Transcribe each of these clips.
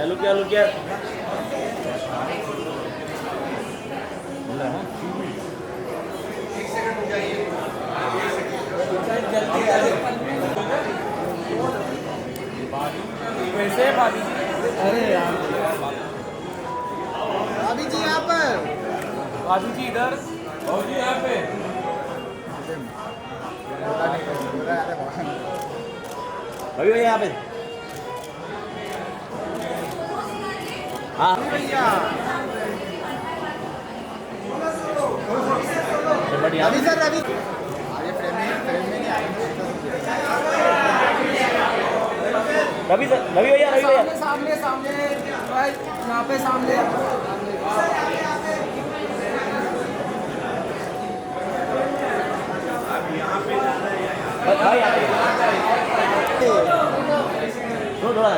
क्या लुक क्या कैसे भाभी जी? अरे यार भाभी जी यहाँ पर। भाभी जी इधर। भाभी यहाँ पे। अभी भैया यहाँ पे हाँ भैया बढ़िया रवि सर रवि आगे फ्रेम में नहीं आएंगे। रवि भैया सामने सामने राइट यहाँ पे सामने। थोड़ा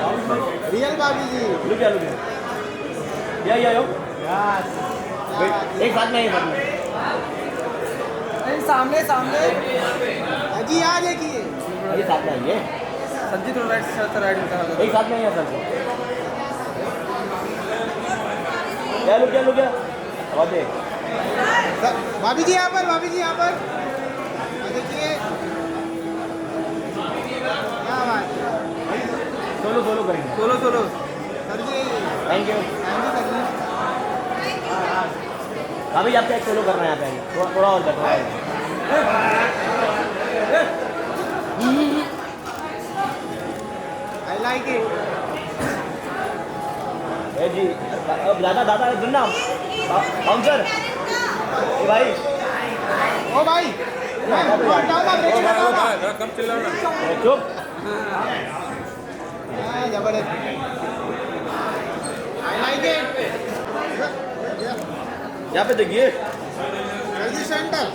रियल भाभी जी। लुक या एक साथ में अरे सामने सामने। जी यहाँ देखिए। अभी साथ में आइए संजीत राइट से राइट में एक साथ में आइए सर क्या लुक आवाज दे भाभी जी यहाँ पर। भाभी जी यहाँ पर देखिए क्या बात है। सोलो करेंगे solo sir ji thank you sir ji. अभी आपका एक सोलो करना है यहाँ पे थोड़ा और बैठो आई लाइक इट। जी दादा सुनना बाउंसर ये भाई ओ भाई कम चिल्लाओ ना। चुप जबरदस्त। I like it. यहाँ पे देखिए जल्दी सेंटर।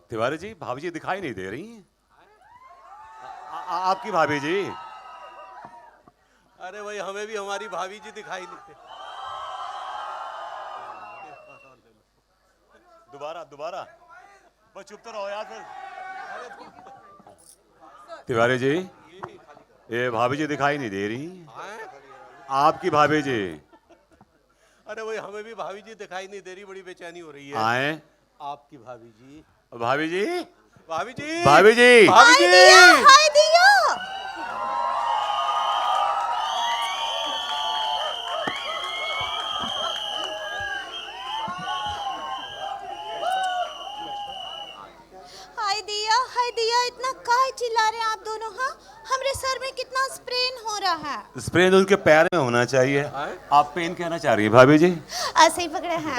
तिवारी जी भाभी जी दिखाई नहीं दे रही आपकी भाभी जी। अरे भाई हमें भी हमारी भाभी जी दिखाई नहीं दे। दोबारा बस चुप तो रहो यार फिर। तिवारी जी ये भाभी जी दिखाई नहीं दे रही आपकी भाभी जी। अरे भाई हमें भी भाभी जी दिखाई नहीं दे रही, बड़ी बेचैनी हो रही है। आए आपकी भाभी जी। भाभी जी भाभी जी भाभी जी भाभी जी। हाय दिया। हाय दिया इतना काहे चिल्ला रहे हैं आप दोनों? हाँ हमरे सर में कितना स्प्रेन हो रहा है। स्प्रे तो उनके पैर में होना चाहिए। आप पेन कहना चाह रही है भाभी जी? ऐसे ही पकड़े हैं।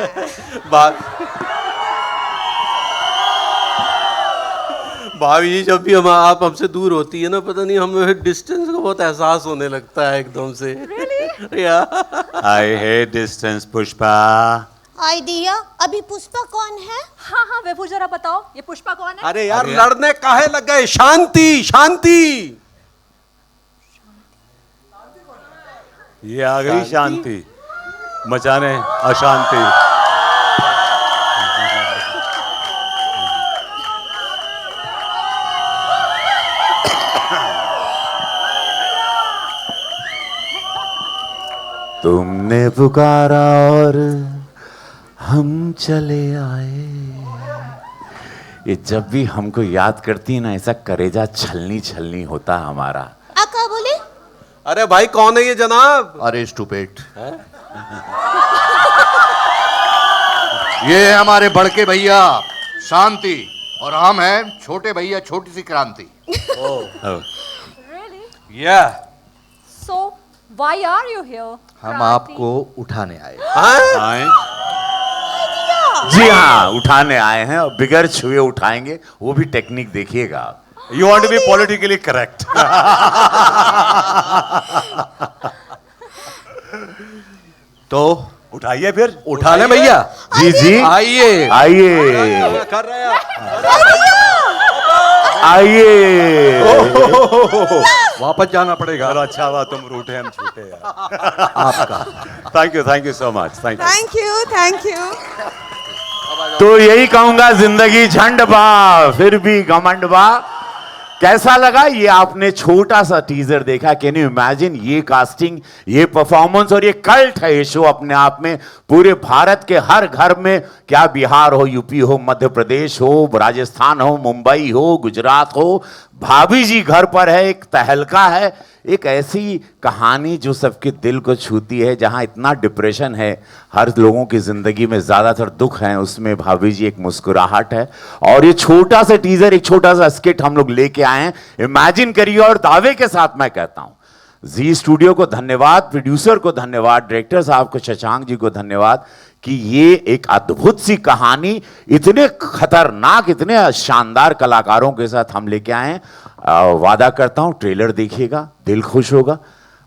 भाभी जी जब भी आप हमसे दूर होती है ना, पता नहीं हमें डिस्टेंस का बहुत एहसास होने लगता है एकदम से। I hate distance Pushpa. Hi Diya अभी पुष्पा कौन है? हाँ वैभव जरा बताओ ये पुष्पा कौन है? अरे यार लड़ने काहे लग गए? शांति शांति। ये आ गई शांति मचाने अशांति। तुमने पुकारा और हम चले आए। ये जब भी हमको याद करती है ना, ऐसा करेजा छलनी छलनी होता हमारा। आका बोले? अरे भाई कौन है ये जनाब? अरे स्टूपिड। ये है हमारे बड़के भैया शांति और हम हैं छोटे भैया छोटी सी क्रांति। Really? या So why are you here? हम आपको उठाने आए। आए जी हाँ उठाने आए हैं और बिगर छुए उठाएंगे, वो भी टेक्निक देखिएगा। You want to be politically correct. तो उठाइए फिर। उठा ले भैया। जी जी आइए आइए कर रहे हैं। आइए। वापस जाना पड़ेगा। चलो अच्छा हुआ तुम रूठे हम छूटे यार। आपका thank you so much. Thank you. Thank you तो यही कहूंगा, जिंदगी झंड बा फिर भी घमंड बा। कैसा लगा ये आपने छोटा सा टीजर देखा? कैन यू इमेजिन, ये कास्टिंग, ये परफॉर्मेंस और ये कल्ट है ये शो अपने आप में। पूरे भारत के हर घर में, क्या बिहार हो, यूपी हो, मध्य प्रदेश हो, राजस्थान हो, मुंबई हो, गुजरात हो, भाभी जी घर पर है। एक तहलका है, एक ऐसी कहानी जो सबके दिल को छूती है। जहां इतना डिप्रेशन है, हर लोगों की जिंदगी में ज्यादातर दुख है, उसमें भाभी जी एक मुस्कुराहट है। और ये छोटा सा टीजर, एक छोटा सा स्किट हम लोग लेके आए हैं। इमेजिन करिए, और दावे के साथ मैं कहता हूं, जी स्टूडियो को धन्यवाद, प्रोड्यूसर को धन्यवाद, डायरेक्टर साहब को, शशांक जी को धन्यवाद कि ये एक अद्भुत सी कहानी इतने खतरनाक, इतने शानदार कलाकारों के साथ हम लेके आए हैं। वादा करता हूं ट्रेलर देखिएगा, दिल खुश होगा।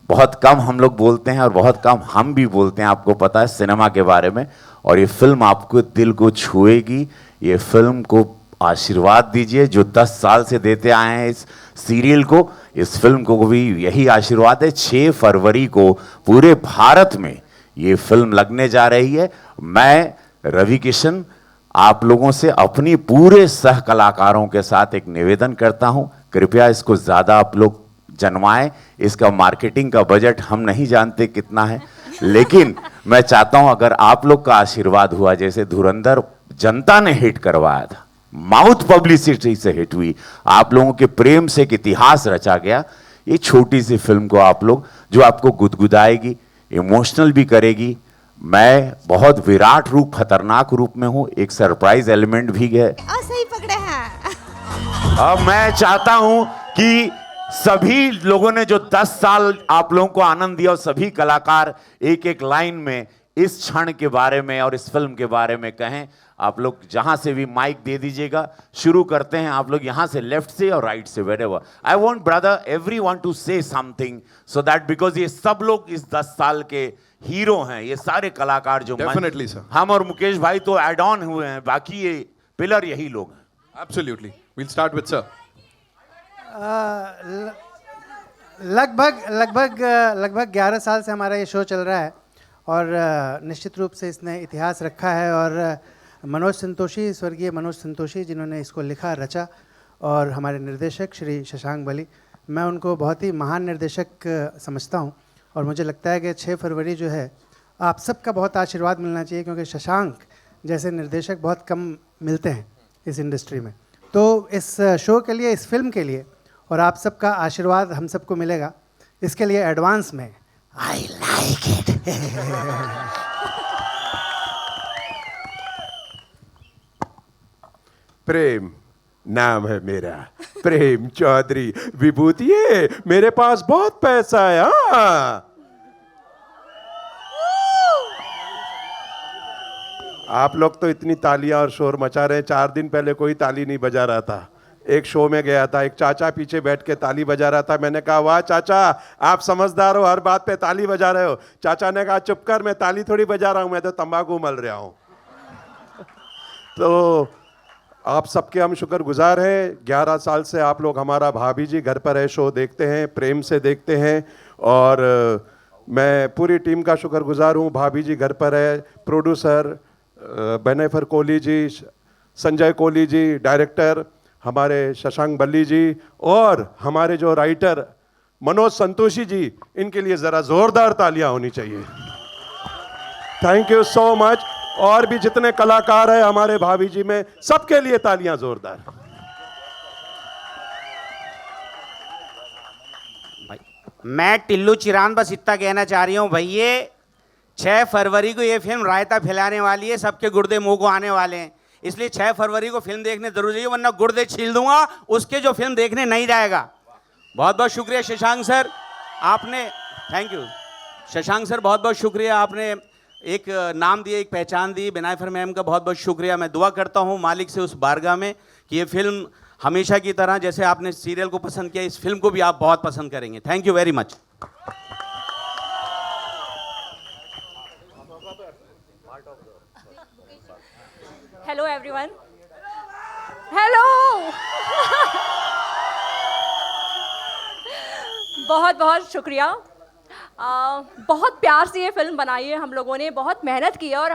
बहुत कम हम लोग बोलते हैं और बहुत कम हम भी बोलते हैं, आपको पता है, सिनेमा के बारे में। और ये फिल्म आपको दिल को छुएगी। ये फिल्म को आशीर्वाद दीजिए जो 10 साल से देते आए हैं इस सीरियल को। इस फिल्म को भी यही आशीर्वाद है। 6 फरवरी को पूरे भारत में ये फिल्म लगने जा रही है। मैं रवि किशन आप लोगों से अपनी पूरे सह कलाकारों के साथ एक निवेदन करता हूं, कृपया इसको ज़्यादा आप लोग जनवाएं। इसका मार्केटिंग का बजट हम नहीं जानते कितना है, लेकिन मैं चाहता हूं अगर आप लोग का आशीर्वाद हुआ, जैसे धुरंधर जनता ने हिट करवाया था, माउथ पब्लिसिटी से हिट हुई, आप लोगों के प्रेम से एक इतिहास रचा गया। ये छोटी सी फिल्म को आप लोग, जो आपको गुदगुदाएगी, इमोशनल भी करेगी। मैं बहुत विराट रूप, खतरनाक रूप में हूं, एक सरप्राइज एलिमेंट भी है। सही पकड़े हैं। अब मैं चाहता हूं कि सभी लोगों ने जो 10 साल आप लोगों को आनंद दिया, और सभी कलाकार एक एक लाइन में इस क्षण के बारे में और इस फिल्म के बारे में कहें। आप लोग जहां से भी माइक दे दीजिएगा। शुरू करते हैं, आप लोग यहां से, लेफ्ट से और राइट से, wherever. I want brother everyone to say something, so that, because ये सब लोग इस 10 साल के हीरो हैं, ये सारे कलाकार जो डेफिनेटली सर, हम और मुकेश भाई तो एड ऑन हुए हैं, बाकी ये पिलर यही लोग हैं। Absolutely, we'll start with sir. लगभग 11 साल से हमारा ये शो चल रहा है और निश्चित रूप से इसने इतिहास रखा है। और मनोज संतोषी, स्वर्गीय मनोज संतोषी, जिन्होंने इसको लिखा, रचा, और हमारे निर्देशक श्री शशांक बली, मैं उनको बहुत ही महान निर्देशक समझता हूं। और मुझे लगता है कि 6 फरवरी जो है, आप सबका बहुत आशीर्वाद मिलना चाहिए, क्योंकि शशांक जैसे निर्देशक बहुत कम मिलते हैं इस इंडस्ट्री में। तो इस शो के लिए, इस फिल्म के लिए, और आप सबका आशीर्वाद हम सबको मिलेगा, इसके लिए एडवांस में आई लाइक इट। प्रेम नाम है मेरा, प्रेम चौधरी विभूति है, मेरे पास बहुत पैसा है। हाँ, आप लोग तो इतनी तालियां और शोर मचा रहे हैं, 4 दिन पहले कोई ताली नहीं बजा रहा था। एक शो में गया था, एक चाचा पीछे बैठ के ताली बजा रहा था। मैंने कहा, वाह चाचा, आप समझदार हो, हर बात पे ताली बजा रहे हो। चाचा ने कहा, चुप कर, मैं ताली थोड़ी बजा रहा हूं, मैं तो तंबाकू मल रहा हूं। तो आप सबके हम शुक्रगुजार हैं। 11 साल से आप लोग हमारा भाभी जी घर पर है शो देखते हैं, प्रेम से देखते हैं, और मैं पूरी टीम का शुक्रगुजार हूँ। भाभी जी घर पर है, प्रोड्यूसर बेनेफर कोहली जी, संजय कोहली जी, डायरेक्टर हमारे शशांक बल्ली जी, और हमारे जो राइटर मनोज संतोषी जी, इनके लिए ज़रा ज़ोरदार तालियां होनी चाहिए। Thank you so much. और भी जितने कलाकार हैं हमारे भाभी जी में, सबके लिए तालियां जोरदार। मैं टिल्लू चिरान बस इतना कहना चाह रही हूँ, भैया 6 फरवरी को ये फिल्म रायता फैलाने वाली है, सबके गुर्दे मुंह को आने वाले हैं, इसलिए 6 फरवरी को फिल्म देखने जरूरी है, वरना गुर्दे छील दूंगा उसके जो फिल्म देखने नहीं जाएगा। बहुत बहुत शुक्रिया शशांक सर, आपने, थैंक यू शशांक सर, बहुत बहुत शुक्रिया, आपने एक नाम दिए, एक पहचान दी। बेनाइफर मैम का बहुत बहुत शुक्रिया। मैं दुआ करता हूँ मालिक से उस बारगाह में कि ये फिल्म हमेशा की तरह, जैसे आपने सीरियल को पसंद किया, इस फिल्म को भी आप बहुत पसंद करेंगे। Thank you very much. Hello everyone, hello. बहुत बहुत शुक्रिया। बहुत प्यार से ये फिल्म बनाई है हम लोगों ने, बहुत मेहनत की है, और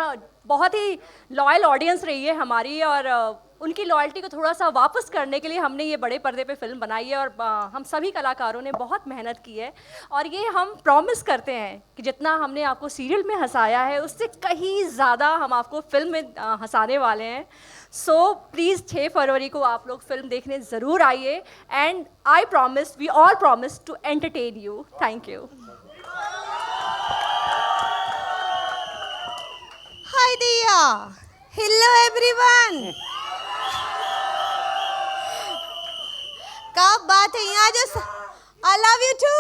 बहुत ही लॉयल ऑडियंस रही है हमारी, और उनकी लॉयल्टी को थोड़ा सा वापस करने के लिए हमने ये बड़े पर्दे पे फिल्म बनाई है, और हम सभी कलाकारों ने बहुत मेहनत की है, और ये हम प्रॉमिस करते हैं कि जितना हमने आपको सीरियल में हंसाया है उससे कहीं ज़्यादा हम आपको फिल्म में हंसाने वाले हैं। सो प्लीज़ 6 फरवरी को आप लोग फिल्म देखने ज़रूर आइए, and I promise, we all promise to entertain you. Thank you. Hi Diya, hello everyone. क्या बात है यहाँ जो I love you too.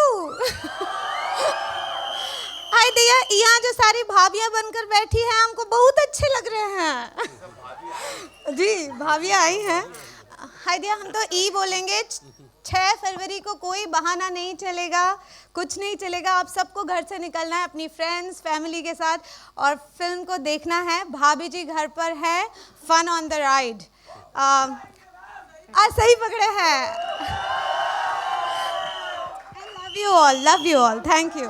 Hi Diya, यहाँ जो सारी भाभियाँ बनकर बैठी हैं हमको बहुत अच्छे लग रहे हैं। जी भाभियाँ आई हैं। हाय दिया, हम तो ई बोलेंगे 6 फरवरी को कोई बहाना नहीं चलेगा, कुछ नहीं चलेगा। आप सबको घर से निकलना है अपनी फ्रेंड्स फैमिली के साथ और फिल्म को देखना है। भाभी जी घर पर है, फन ऑन द राइड। आज सही पकड़े हैं। Love you all, thank you.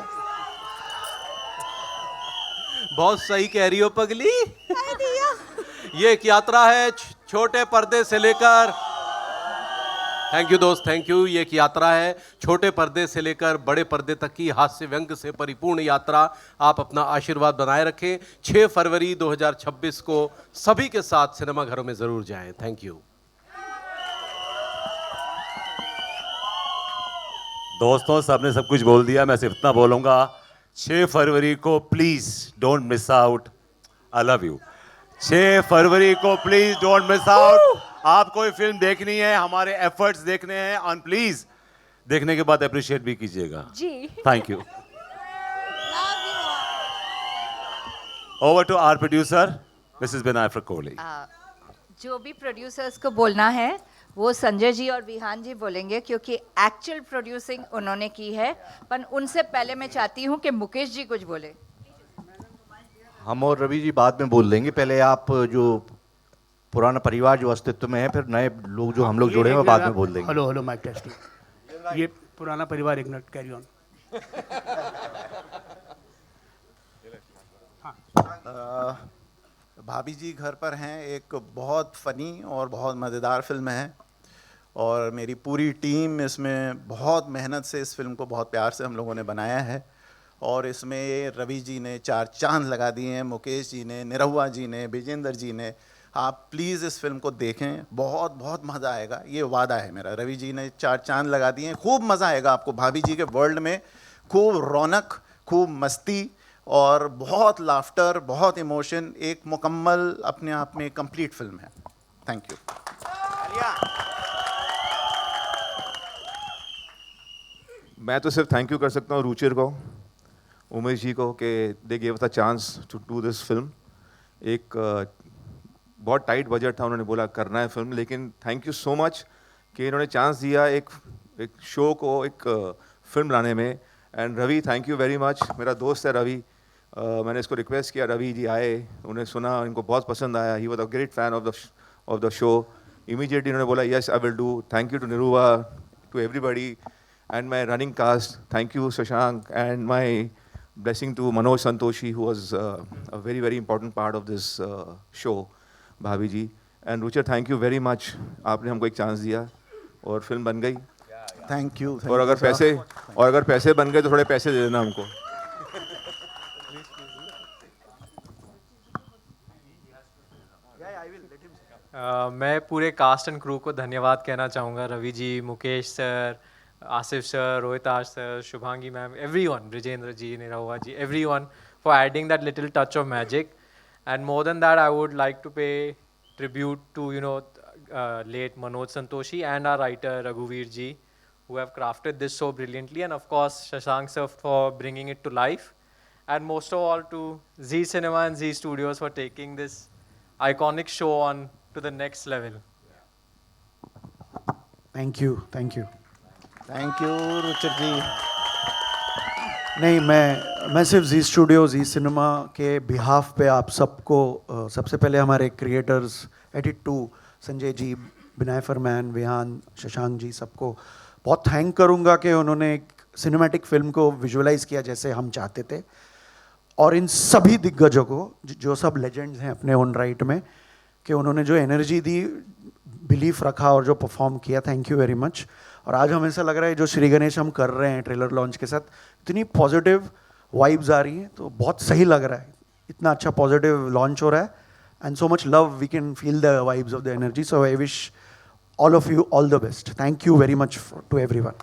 बहुत सही कह रही हो पगली। ये एक यात्रा है छोटे पर्दे से लेकर, थैंक यू दोस्त, थैंक यू। ये एक यात्रा है छोटे पर्दे से लेकर बड़े पर्दे तक की हास्य व्यंग से परिपूर्ण यात्रा। आप अपना आशीर्वाद बनाए रखें। 6 फरवरी 2026 को सभी के साथ सिनेमा घरों में जरूर जाएं। थैंक यू दोस्तों, सबने सब कुछ बोल दिया, मैं सिर्फ इतना बोलूंगा, 6 फरवरी को please don't miss out. I love you. 6 फरवरी को प्लीज डोंट मिस आउट। आपको ये फिल्म देखनी है, हमारे एफर्ट्स देखने हैं, और प्लीज देखने के बाद अप्रिशिएट भी कीजिएगा जी। Thank you. Over to our producer Mrs Binaifer Kohli. जो भी प्रोड्यूसर्स को बोलना है वो संजय जी और विहान जी बोलेंगे, क्योंकि एक्चुअल प्रोड्यूसिंग उन्होंने की है। पर उनसे पहले मैं चाहती हूँ कि मुकेश जी कुछ बोले। हम और रवि जी बाद में बोल लेंगे, पहले आप जो पुराना परिवार जो अस्तित्व में है, फिर नए लोग जो हम लोग जुड़े हैं वो बाद में बोल देंगे। Hello hello mic testing. ये पुराना परिवार, एक मिनट, कैरी ऑन। भाभी जी घर पर हैं एक बहुत फ़नी और बहुत मज़ेदार फिल्म है, और मेरी पूरी टीम इसमें बहुत मेहनत से इस फिल्म को बहुत प्यार से हम लोगों ने बनाया है, और इसमें रवि जी ने 4 चांद लगा दिए हैं, मुकेश जी ने, निरहुआ जी ने, विजेंद्र जी ने। आप प्लीज़ इस फिल्म को देखें, बहुत बहुत मज़ा आएगा, ये वादा है मेरा। रवि जी ने 4 चांद लगा दिए हैं, खूब मज़ा आएगा आपको भाभी जी के वर्ल्ड में। खूब रौनक, खूब मस्ती और बहुत लाफ्टर, बहुत इमोशन, एक मुकम्मल अपने आप में कंप्लीट फिल्म है। Thank you. मैं तो सिर्फ थैंक यू कर सकता हूँ रुचिर को, उमेश जी को, कि they give us a chance to do this film. एक बहुत टाइट बजट था, उन्होंने बोला करना है फिल्म, लेकिन थैंक यू सो मच कि इन्होंने चांस दिया एक शो को, एक फिल्म बनाने में। And Ravi, thank you very much. मेरा दोस्त है रवि, मैंने इसको रिक्वेस्ट किया, रवि जी आए, उन्हें सुना, इनको बहुत पसंद आया। He was a great fan of the show. Immediately उन्होंने बोला yes I will do. Thank you to Niruva, to everybody and my running cast. Thank you Shashank, and my blessing to Manoj Santoshi, who was a very very important part of this show, भाभी ji. And Ruchir, thank you very much, आपने हमको एक chance दिया और film बन गई। Thank you. और अगर पैसे बन गए तो थोड़े पैसे दे देना हमको। मैं पूरे कास्ट एंड क्रू को धन्यवाद कहना चाहूँगा, Ravi ji, Mukesh sir, Asif sir, Rohitash sir, Shubhangi ma'am, everyone, Brijendra ji, Nirahuva ji, everyone for adding that little touch of magic. And more than that, I would like to pay tribute to, late Manoj Santoshi and our writer Raghuveer ji, who have crafted this so brilliantly, and of course Shashank sir for bringing it to life, and most of all to Z Cinema and Z Studios for taking this iconic show on to the next level. Thank you, thank you, thank you Ruchir ji. नहीं, मैं सिर्फ Zee studio, Zee cinema के behalf पे आप सबको, सबसे पहले हमारे क्रिएटर्स, एडिट 2, संजय जी, विनय फरमैन, विहान, शशांक जी, सबको बहुत थैंक करूँगा कि उन्होंने एक सिनेमैटिक फिल्म को विजुअलाइज किया जैसे हम चाहते थे। और इन सभी दिग्गजों को जो सब लेजेंड्स हैं अपने ओन राइट में, कि उन्होंने जो एनर्जी दी, बिलीफ रखा और जो परफॉर्म किया, थैंक यू वेरी मच। और आज हमें ऐसा लग रहा है जो श्री गणेश हम कर रहे हैं ट्रेलर लॉन्च के साथ, इतनी पॉजिटिव वाइब्स आ रही हैं, तो बहुत सही लग रहा है, इतना अच्छा पॉजिटिव लॉन्च हो रहा है, and so much love, we can feel the vibes of the energy. So I wish all of you all the best. Thank you very much to everyone.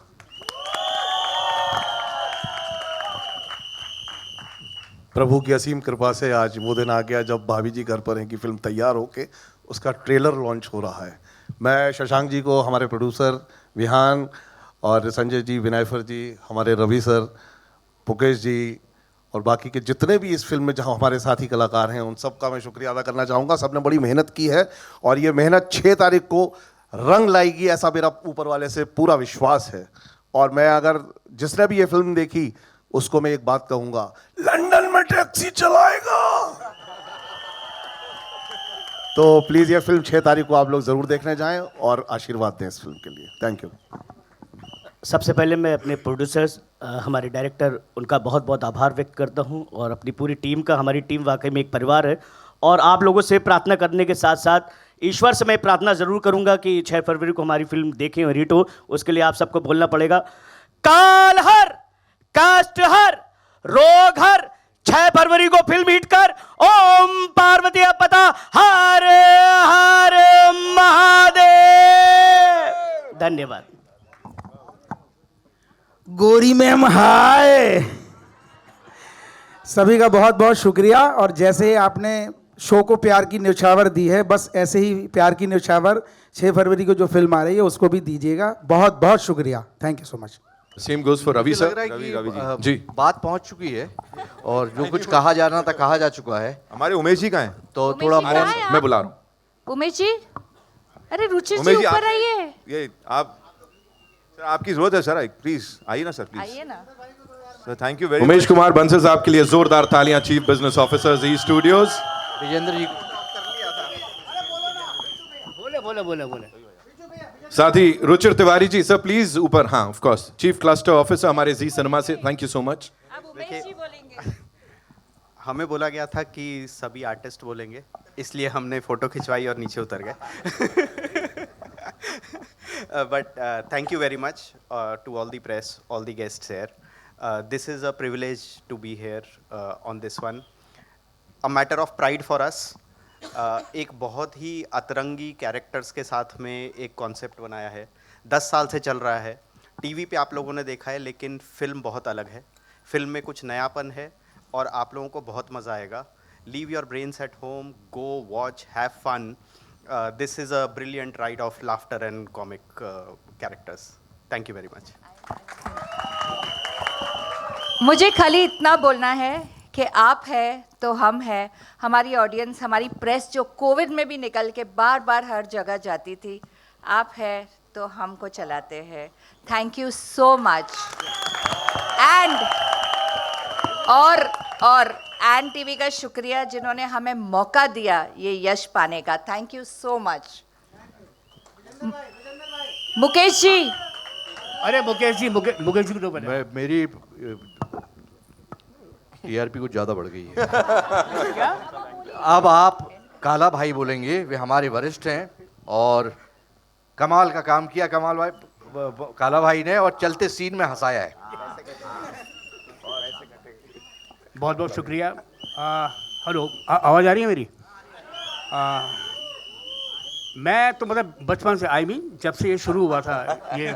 प्रभु की असीम कृपा से आज वो दिन आ गया जब भाभी जी घर पर हैं कि फिल्म तैयार होके उसका ट्रेलर लॉन्च हो रहा है। मैं शशांक जी को, हमारे प्रोड्यूसर विहान और संजय जी, विनायफर जी, हमारे रवि सर, मुकेश जी और बाकी के जितने भी इस फिल्म में जहाँ हमारे साथी कलाकार हैं, उन सब का मैं शुक्रिया अदा करना चाहूँगा। सब ने बड़ी मेहनत की है और ये मेहनत 6 तारीख को रंग लाएगी, ऐसा मेरा ऊपर वाले से पूरा विश्वास है। और मैं अगर जिसने भी ये फिल्म देखी उसको मैं एक बात कहूंगा, लंदन में टैक्सी चलाएगा। तो प्लीज ये फिल्म 6 तारीख को आप लोग जरूर देखने जाएं और आशीर्वाद दें इस फिल्म के लिए। Thank you. सबसे पहले मैं अपने प्रोड्यूसर्स, हमारे डायरेक्टर, उनका बहुत बहुत आभार व्यक्त करता हूं और अपनी पूरी टीम का। हमारी टीम वाकई में एक परिवार है और आप लोगों से प्रार्थना करने के साथ साथ ईश्वर से मैं प्रार्थना ज़रूर करूंगा कि 6 फरवरी को हमारी फिल्म देखें और हिट हो। उसके लिए आप सबको बोलना पड़ेगा, काल हर, कास्ट हर, रोग हर, 6 फरवरी को फिल्म हिट कर ओम पार्वती पता हर हर महादेव। धन्यवाद। गोरी मैम हाय। सभी का बहुत बहुत शुक्रिया। और जैसे आपने शो को प्यार की न्यौछावर दी है, बस ऐसे ही प्यार की न्यौछावर 6 फरवरी को जो फिल्म आ रही है उसको भी दीजिएगा। बहुत बहुत शुक्रिया। Thank you so much. Same goes for Ravi sir. Ravi ji, बात पहुंच चुकी है और जो कुछ कहा जाना था कहा जा चुका है। हमारे उमेश जी कहाँ हैं? तो थोड़ा मैं बुला रहा हूँ। उमेश जी, अरे रुचि जी उमेश जी, ऊपर आइए। ये आप सर, आपकी जरूरत है सर, प्लीज आइए ना सर, प्लीज आइए ना sir. Thank you very much. Umesh Kumar Bansal साहब के लिए जोरदार तालियां, चीफ बिजनेस ऑफिसर जी स्टूडियोज। विजेंद्र जी बोले साथ ही रुचिर तिवारी जी सर, प्लीज ऊपर। हाँ, of course, chief cluster officer हमारे जी सिनेमा से। Thank you so much. हमें बोला गया था कि सभी आर्टिस्ट बोलेंगे, इसलिए हमने फोटो खिंचवाई और नीचे उतर गए। But thank you very much to all the press, all the guests here. This is a privilege to be here on this one. A matter of pride for us. एक बहुत ही अतरंगी कैरेक्टर्स के साथ में एक कॉन्सेप्ट बनाया है. 10 साल से चल रहा है. टीवी पे आप लोगों ने देखा है, लेकिन फिल्म बहुत अलग है. फिल्म में कुछ नयापन है और आप लोगों को बहुत मज़ा आएगा. Leave your brains at home, go watch, have fun. This is a brilliant ride of laughter and comic characters. Thank you very much. मुझे खाली इतना बोलना है कि आप है तो हम है. हमारी ऑडियंस, हमारी प्रेस जो कोविड में भी निकल के बार बार हर जगह जाती थी, आप है तो हमको चलाते हैं. Thank you so much. And और एन टीवी का शुक्रिया जिन्होंने हमें मौका दिया ये यश पाने का. Thank you so much. Mukesh ji. अरे मुकेश जी को तो बता. मेरी टीआरपी कुछ ज़्यादा बढ़ गई है. अब आप काला भाई बोलेंगे, वे हमारे वरिष्ठ हैं और कमाल का काम किया कमाल भाई काला भाई ने, और चलते सीन में हंसाया है. बहुत बहुत शुक्रिया. हेलो, आवाज़ आ रही है मेरी? मैं तो मतलब बचपन से, जब से ये शुरू हुआ था, ये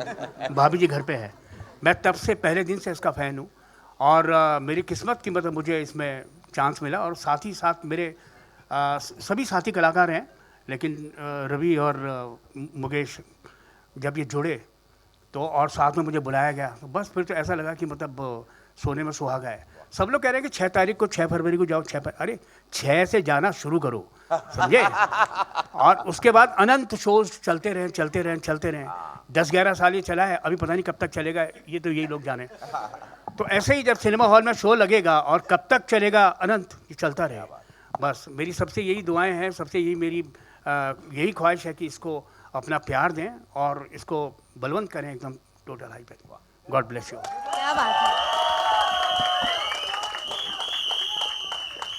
भाभी जी घर पे है, मैं तब से पहले दिन से इसका फ़ैन हूँ. और मेरी किस्मत की मतलब मुझे इसमें चांस मिला. और साथ ही साथ मेरे सभी साथी कलाकार हैं, लेकिन रवि और मुकेश जब ये जुड़े तो और साथ में मुझे बुलाया गया, तो बस फिर तो ऐसा लगा कि मतलब सोने में सुहागा है. सब लोग कह रहे हैं कि 6 तारीख को, 6 फरवरी को जाओ. अरे 6 से जाना शुरू करो, समझे? और उसके बाद अनंत शोज चलते रहें. 10-11 साल ये चला है, अभी पता नहीं कब तक चलेगा, ये तो यही लोग जाने. तो ऐसे ही जब सिनेमा हॉल में शो लगेगा और कब तक चलेगा, अनंत ये चलता रहे. बस मेरी सबसे यही दुआएं हैं, सबसे यही मेरी यही ख्वाहिश है कि इसको अपना प्यार दें और इसको बलवंत करें एकदम टोटल हाई पे. God bless you. क्या बात है.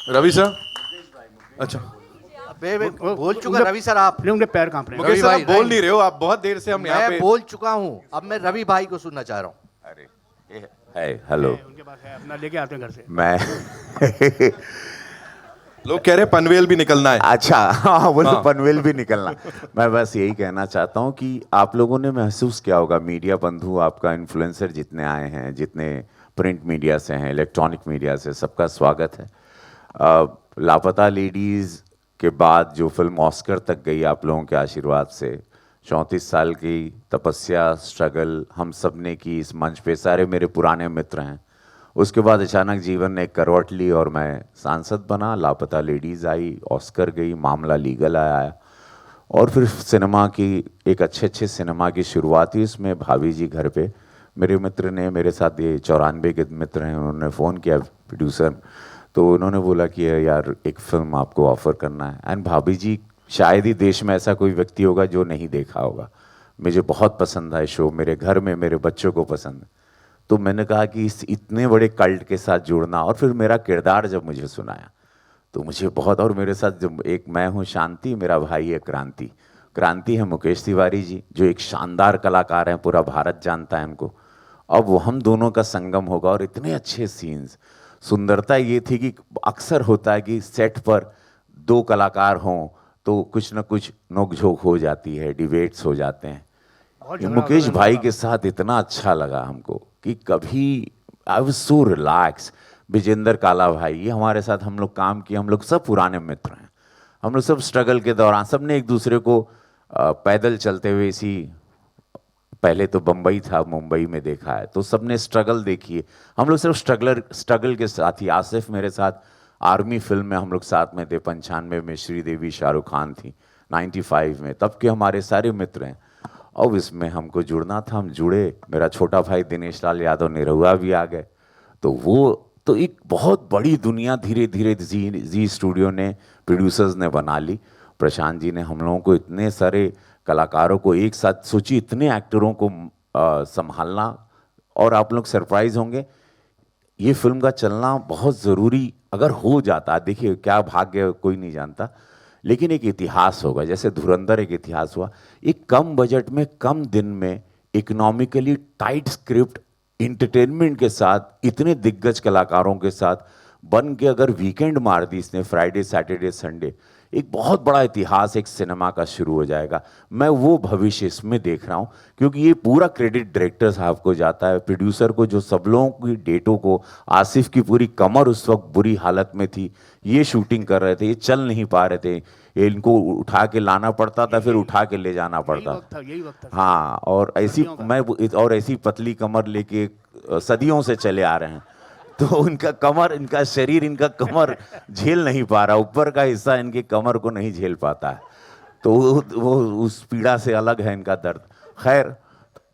रवि सर, अच्छा बोल चुका रवि सर आप। नहीं, उनके पैर कांप रहे हैं। मुकेश सर, आप बोल नहीं रहे हो, आप बहुत देर से हम यहाँ मैं पे बोल चुका हूँ, अब मैं रवि भाई को सुनना चाह रहा हूँ। है हेलो, उनके पास है, अपना लेके आते हैं घर से। मैं लोग कह रहे हैं पनवेल भी निकलना है। अच्छा, हाँ बोलो हाँ। पनवेल भी निकलना। मैं बस यही कहना चाहता हूँ कि आप लोगों ने महसूस किया होगा, मीडिया बंधु, आपका इन्फ्लुएंसर जितने आए हैं, जितने प्रिंट मीडिया से हैं, इलेक्ट्रॉनिक मीडिया से, सबका स्वागत है। लापता लेडीज़ के बाद जो फिल्म ऑस्कर तक गई आप लोगों के आशीर्वाद से, 34 साल की तपस्या, स्ट्रगल हम सब ने की इस मंच पे, सारे मेरे पुराने मित्र हैं। उसके बाद अचानक जीवन ने एक करवट ली और मैं सांसद बना, लापता लेडीज़ आई, ऑस्कर गई, मामला लीगल आया, और फिर सिनेमा की एक अच्छे सिनेमा की शुरुआत हुई। इसमें भाभी जी घर पे मेरे मित्र ने, मेरे साथ ये 94 के मित्र हैं, उन्होंने फ़ोन किया, प्रोड्यूसर, तो उन्होंने बोला कि यार एक फ़िल्म आपको ऑफ़र करना है। एंड भाभी जी, शायद ही देश में ऐसा कोई व्यक्ति होगा जो नहीं देखा होगा। मुझे बहुत पसंद है शो, मेरे घर में मेरे बच्चों को पसंद है। तो मैंने कहा कि इस इतने बड़े कल्ट के साथ जुड़ना, और फिर मेरा किरदार जब मुझे सुनाया तो मुझे बहुत, और मेरे साथ जब एक मैं हूँ शांति, मेरा भाई है क्रांति। क्रांति है मुकेश तिवारी जी, जो एक शानदार कलाकार हैं, पूरा भारत जानता है उनको। अब वो हम दोनों का संगम होगा, और इतने अच्छे सीन्स। सुंदरता ये थी कि अक्सर होता है कि सेट पर दो कलाकार हों तो कुछ ना कुछ नोकझोंक हो जाती है, डिबेट्स हो जाते हैं। मुकेश भाई के साथ इतना अच्छा लगा हमको कि कभी I was so relax. Vijendra Kala भाई, ये हमारे साथ हम लोग काम किए, हम लोग सब पुराने मित्र हैं। हम लोग सब स्ट्रगल के दौरान सब ने एक दूसरे को पैदल चलते हुए, इसी पहले तो बम्बई था, मुंबई में देखा है, तो सब ने स्ट्रगल देखी है। हम लोग सिर्फ स्ट्रगल के साथ ही, आसिफ मेरे साथ आर्मी फिल्म में हम लोग साथ में थे, 95 में श्रीदेवी शाहरुख खान थी, 95 में, तब के हमारे सारे मित्र हैं। अब इसमें हमको जुड़ना था, हम जुड़े। मेरा छोटा भाई दिनेश लाल यादव निरहुआ भी आ गए, तो वो तो एक बहुत बड़ी दुनिया धीरे धीरे जी स्टूडियो ने, प्रोड्यूसर्स ने बना ली। प्रशांत जी ने हम लोगों को, इतने सारे कलाकारों को एक साथ, सोची इतने एक्टरों को संभालना, और आप लोग सरप्राइज होंगे, ये फिल्म का चलना बहुत ज़रूरी अगर हो जाता, देखिए क्या भाग्य कोई नहीं जानता, लेकिन एक इतिहास होगा, जैसे धुरंधर एक इतिहास हुआ। एक कम बजट में, कम दिन में, इकोनॉमिकली टाइट स्क्रिप्ट, इंटरटेनमेंट के साथ, इतने दिग्गज कलाकारों के साथ बन के अगर वीकेंड मार दी इसने, फ्राइडे सैटरडे संडे, एक बहुत बड़ा इतिहास एक सिनेमा का शुरू हो जाएगा। मैं वो भविष्य इसमें देख रहा हूँ, क्योंकि ये पूरा क्रेडिट डायरेक्टर साहब को जाता है, प्रोड्यूसर को, जो सब लोगों की डेटों को, आसिफ की पूरी कमर उस वक्त बुरी हालत में थी, ये शूटिंग कर रहे थे, ये चल नहीं पा रहे थे, ये इनको उठा के लाना पड़ता था, फिर उठा के ले जाना पड़ता था। यही वक्त था। हाँ, और ऐसी पतली कमर लेके सदियों से चले आ रहे हैं, तो उनका कमर, इनका शरीर, इनका कमर झेल नहीं पा रहा, ऊपर का हिस्सा इनके कमर को नहीं झेल पाता है, तो वो उस पीड़ा से अलग है इनका दर्द। खैर,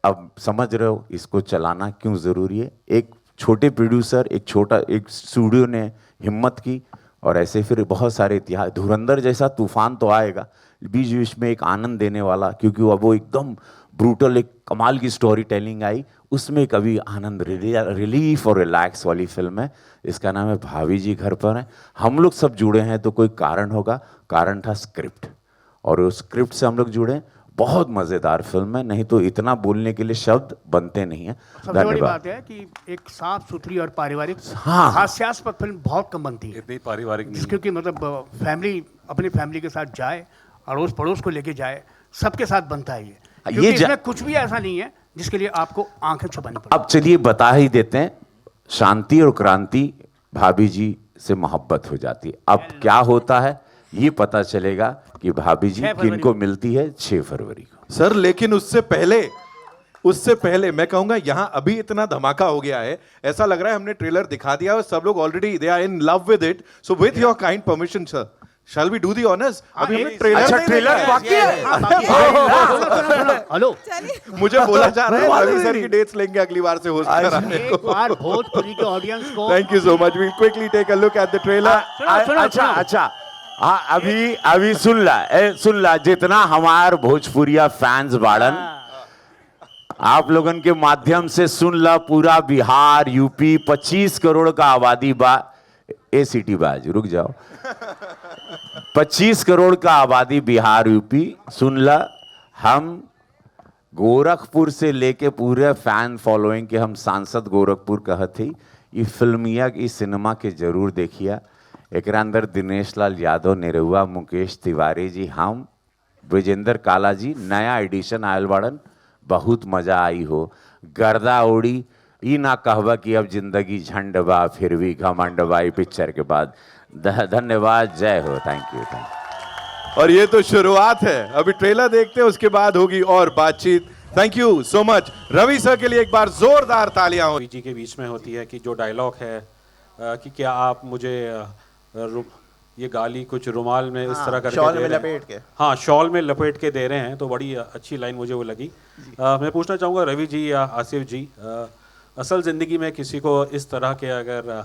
अब समझ रहे हो इसको चलाना क्यों ज़रूरी है। एक छोटे प्रोड्यूसर, एक स्टूडियो ने हिम्मत की, और ऐसे फिर बहुत सारे इतिहास। धुरंधर जैसा तूफान तो आएगा, बीच बीच में एक आनंद देने वाला, क्योंकि वो एकदम ब्रूटल, एक कमाल की स्टोरी टेलिंग आई, उसमें कभी आनंद, रिलीफ और रिलैक्स वाली फिल्म है। इसका नाम है भाभी जी घर पर है। हम लोग सब जुड़े हैं तो कोई कारण होगा, कारण था स्क्रिप्ट, और उस स्क्रिप्ट से हम लोग जुड़े। बहुत मज़ेदार फिल्म है, नहीं तो इतना बोलने के लिए शब्द बनते नहीं हैं। सबसे बड़ी बात है कि एक साफ सुथरी और पारिवारिक, हाँ, हास्यास्पद फिल्म बहुत कम बनती है, इतनी पारिवारिक नहीं, क्योंकि मतलब फैमिली, अपनी फैमिली के साथ जाए, अड़ोस पड़ोस को लेके जाए, सबके साथ बनता है ये। क्योंकि इसमें कुछ भी ऐसा नहीं है जिसके लिए आपको आंखें छुपानी पड़े। अब चलिए बता ही देते हैं, शांति और क्रांति भाभी जी से मोहब्बत हो जाती है। अब क्या होता है ये पता चलेगा कि भाभी जी किनको मिलती है 6 फरवरी को। सर, लेकिन उससे पहले मैं कहूंगा, यहाँ अभी इतना धमाका हो गया है, ऐसा लग रहा है हमने ट्रेलर दिखा दिया और सब लोग already they are in love with it. So with your kind permission sir, shall we do the honours? अभी हमने ट्रेलर बाकी है। हेलो, मुझे बोला जा रहा है रवि सर की डेट्स लेंगे अगली बार से होस्ट कराने को। एक बार भोजपुरी के ऑडियंस को, thank you so much, we quickly take a look at the trailer. अच्छा, हाँ, अभी सुन ला, जितना हमार भोजपुरिया फैंस बाड़न, आप लोगन के माध्यम से सुन ला, पूरा बिहार, यूपी, 25 करोड़ का आबादी बा, ए सिटी बाज रुक जाओ। 25 करोड़ का आबादी बिहार यूपी सुन ला। हम गोरखपुर से लेके पूरे फैन फॉलोइंग के हम सांसद गोरखपुर कहते ही ये फिल्मिया ई सिनेमा के जरूर देखिया। एक अंदर दिनेश लाल यादव निरहुआ, मुकेश तिवारी जी, हम ब्रिजेंद्र काला जी नया एडिशन आयल बाड़न, बहुत मजा आई हो। गर्दा उड़ी ई ना कहवा कि अब जिंदगी झंड बा फिर भी घमंड बा ई पिक्चर के बाद। धन्यवाद, जय हो, थैंक यू। और ये तो शुरुआत है, अभी ट्रेलर देखते हैं उसके बाद होगी और बातचीत। Thank you so much Ravi sir के लिए एक बार जोरदार तालियां हो। जी के बीच में होती है कि जो डायलॉग है कि क्या आप मुझे ये गाली कुछ रुमाल में इस तरह करके शॉल दे में रहे हैं। लपेट के। हाँ, शॉल में लपेट के दे रहे हैं, तो बड़ी अच्छी लाइन मुझे वो लगी। मैं पूछना चाहूँगा रवि जी या आसिफ जी, असल ज़िंदगी में किसी को इस तरह के अगर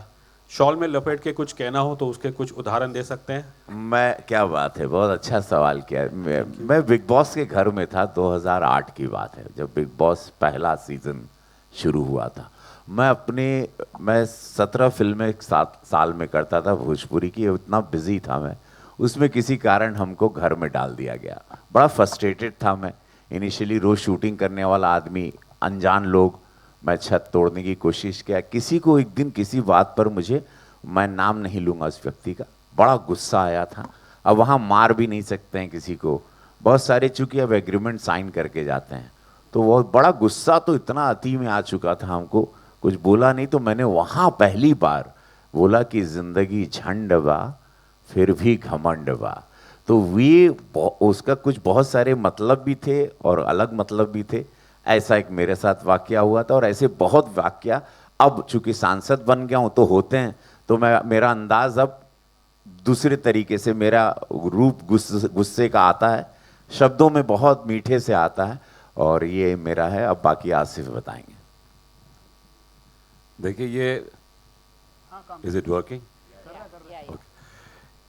शॉल में लपेट के कुछ कहना हो तो उसके कुछ उदाहरण दे सकते हैं? मैं, क्या बात है, बहुत अच्छा सवाल किया। मैं बिग बॉस के घर में था, 2008 की बात है, जब बिग बॉस पहला सीज़न शुरू हुआ था। मैं 17 फिल्में एक साल में करता था भोजपुरी की, इतना बिजी था मैं, उसमें किसी कारण हमको घर में डाल दिया गया। बड़ा फ्रस्ट्रेटेड था मैं इनिशियली, रोज़ शूटिंग करने वाला आदमी, अनजान लोग, मैं छत तोड़ने की कोशिश किया। किसी को एक दिन किसी बात पर मुझे, मैं नाम नहीं लूँगा उस व्यक्ति का, बड़ा गुस्सा आया था। अब वहाँ मार भी नहीं सकते हैं किसी को, बहुत सारे चूँकि अब एग्रीमेंट साइन करके जाते हैं, तो वो बड़ा गुस्सा तो इतना अति में आ चुका था, हमको कुछ बोला नहीं। तो मैंने वहाँ पहली बार बोला कि ज़िंदगी झंड बा फिर भी घमंड बा। तो वे उसका कुछ बहुत सारे मतलब भी थे और अलग मतलब भी थे। ऐसा एक मेरे साथ वाकया हुआ था और ऐसे बहुत वाकया अब चूंकि सांसद बन गया हूँ तो होते हैं, तो मेरा अंदाज अब दूसरे तरीके से, मेरा रूप गुस्से का आता है, शब्दों में बहुत मीठे से आता है, और ये मेरा है। अब बाकी आसिफ बताएंगे। देखिए ये इज इट वर्किंग?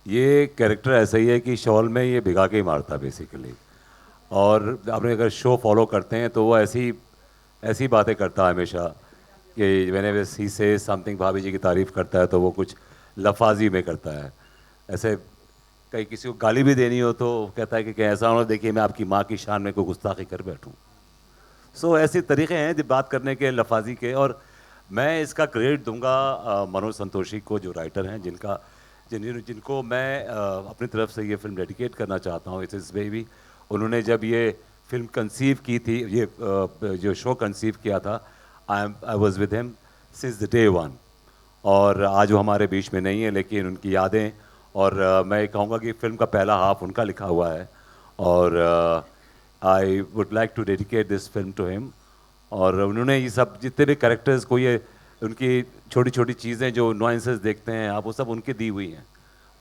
ये कैरेक्टर ऐसा ही है कि शॉल में ये भिगा के ही मारता बेसिकली, और आपने अगर शो फॉलो करते हैं तो वो ऐसी बातें करता है हमेशा कि व्हेनेवर ही से समथिंग, भाभी जी की तारीफ़ करता है तो वो कुछ लफाजी में करता है। ऐसे कहीं किसी को गाली भी देनी हो तो कहता है कि ऐसा होना, देखिए मैं आपकी माँ की शान में कोई गुस्ताखी कर बैठूँ। सो ऐसे तरीक़े हैं जो बात करने के, लफाजी के। और मैं इसका क्रेडिट दूंगा मनोज संतोषी को, जो राइटर हैं, जिनको मैं अपनी तरफ से ये फिल्म डेडिकेट करना चाहता हूँ। It's baby. उन्होंने जब ये फिल्म कंसीव की थी, ये जो शो कंसीव किया था, I was with him since the day one. और आज वो हमारे बीच में नहीं है, लेकिन उनकी यादें, और मैं कहूँगा कि फिल्म का पहला हाफ उनका लिखा हुआ है, और I would like to dedicate this film to him. और उन्होंने ये सब जितने भी कैरेक्टर्स को, ये उनकी छोटी छोटी चीज़ें जो नुआंसेस देखते हैं आप, वो सब उनकी दी हुई हैं।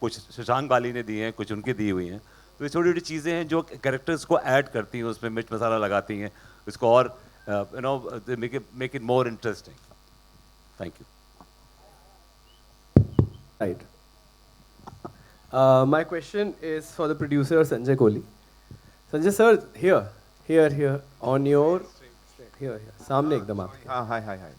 कुछ शशांक बाली ने दी हैं, कुछ उनकी दी हुई हैं। तो ये छोटी छोटी चीज़ें हैं जो कैरेक्टर्स को ऐड करती हैं, उसमें मिर्च मसाला लगाती हैं, इसको और you know make it more interesting. Thank you. Right. My question is for the producer Sanjay Kohli. Sanjay sir, here, on your, here, सामने एकदम आपके. हाय.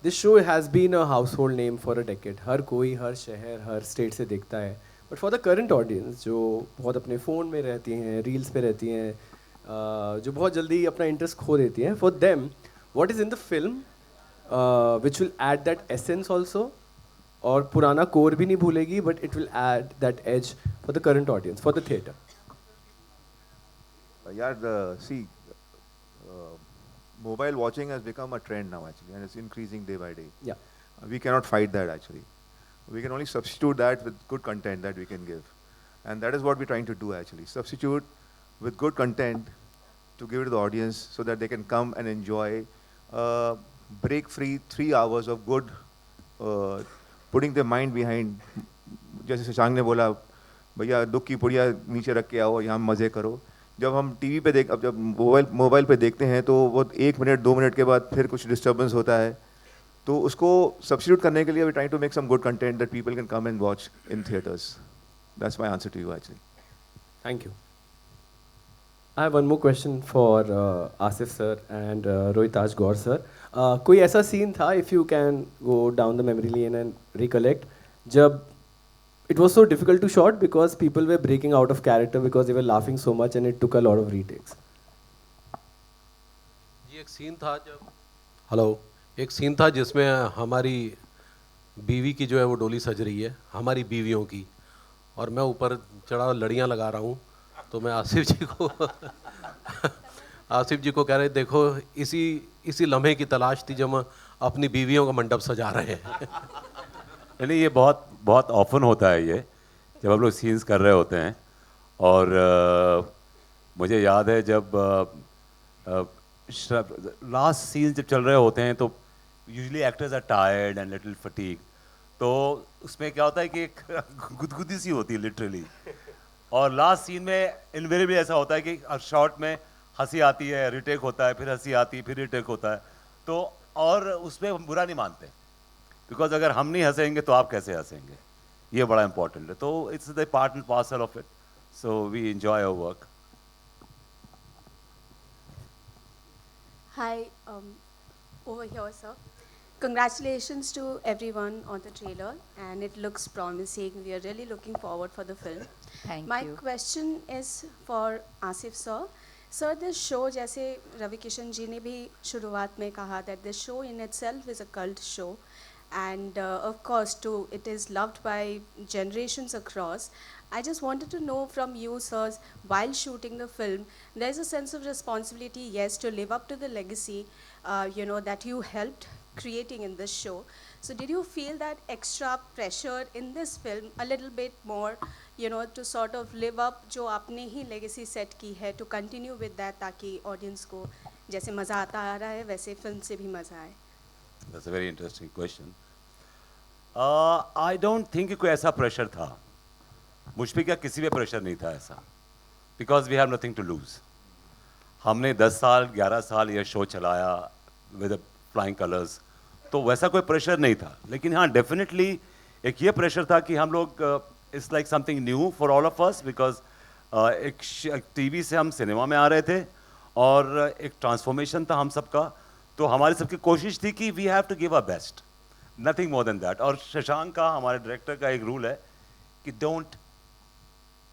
This show has been a household name for a decade. हर कोई, हर शहर, हर state से देखता है. But for the current audience, जो बहुत अपने फ़ोन में रहती हैं, रील्स पे रहती हैं, जो बहुत जल्दी अपना इंटरेस्ट खो देती हैं, for them, what is in the film which will add that essence also? और पुराना कोर भी नहीं भूलेगी, but it will add that edge for the current audience, for the theatre. यार see, mobile watching has become a trend now actually, and it's increasing day by day. Yeah. We cannot fight that actually. We can only substitute that with good content that we can give, and that is what we're trying to do actually. Substitute with good content to give it to the audience so that they can come and enjoy break-free 3 hours of good. Putting their mind behind, जैसे शशांक ने बोला, भैया दुख की पुड़िया नीचे रख के आओ, यहाँ मज़े करो. जब हम टीवी पे अब जब मोबाइल पे देखते हैं तो वो 1 मिनट 2 मिनट के बाद फिर कुछ डिस्टर्बेंस होता है, तो उसको सब्स्टिट्यूट करने के लिए we trying to make some good content that people can come and watch in theatres. That's my answer to you actually. Thank you. I have one more question for Asif sir and Rohitaj Gaur sir. कोई ऐसा scene था, if you can go down the memory lane and recollect, जब it was so difficult to shot because people were breaking out of character because they were laughing so much and it took a lot of retakes. ये एक scene था एक scene था जिसमें हमारी बीवी की जो है वो डोली सज रही है, हमारी बीवियों की, और मैं ऊपर चढ़ा लड़ियाँ लगा रहा हूँ, तो मैं आसिफ जी को कह रहे देखो इसी लम्हे की तलाश थी जब हम अपनी बीवियों का मंडप सजा रहे हैं। यानी ये बहुत बहुत ऑफन होता है ये, जब हम लोग सीन्स कर रहे होते हैं। और मुझे याद है जब लास्ट सीन जब चल रहे होते हैं तो usually actors are tired and little fatigue, तो उसमें क्या होता है कि एक गुदगुदी सी होती है लिटरली, और लास्ट सीन में इनवेरिएबली ऐसा होता है कि शॉट में हंसी आती है, रिटेक होता है, फिर हंसी आती है, फिर रिटेक होता है, तो और उसमें हम बुरा नहीं मानते, बिकॉज अगर हम नहीं हंसेंगे तो आप कैसे हंसेंगे, ये बड़ा इंपॉर्टेंट है। तो it's the part and parcel of it, so we enjoy our work. Hi, over here, sir. Congratulations to everyone on the trailer, and it looks promising. We are really looking forward for the film. Thank My you. question is for Asif sir. Sir, this show, जैसे रवि किशन जी ने भी शुरुआत में कहा that this show in itself is a cult show, and of course too it is loved by generations across. I just wanted to know from you, sirs, while shooting the film, there's a sense of responsibility, yes, to live up to the legacy, that you helped creating in this show. So did you feel that extra pressure in this film a little bit more, to sort of live up जो आपने ही legacy set की है, to continue with that, ताकि audience को जैसे मज़ा आता आ रहा है वैसे film से भी मज़ा आए? That's a very interesting question. I don't think कि कोई ऐसा प्रेशर था, मुझ पे क्या किसी पे प्रेशर नहीं था ऐसा, because we have nothing to lose. हमने 10 साल 11 साल ये शो चलाया विद फ्लाइंग कलर्स, तो वैसा कोई प्रेशर नहीं था। लेकिन हाँ, डेफिनेटली एक ये प्रेशर था कि हम लोग it's like something new for all of us, because एक टीवी से हम सिनेमा में आ रहे थे और एक ट्रांसफॉर्मेशन था हम सबका, तो हमारी सबकी कोशिश थी कि we have to give a best, nothing more than that. और शशांक का, हमारे डायरेक्टर का एक रूल है कि डोंट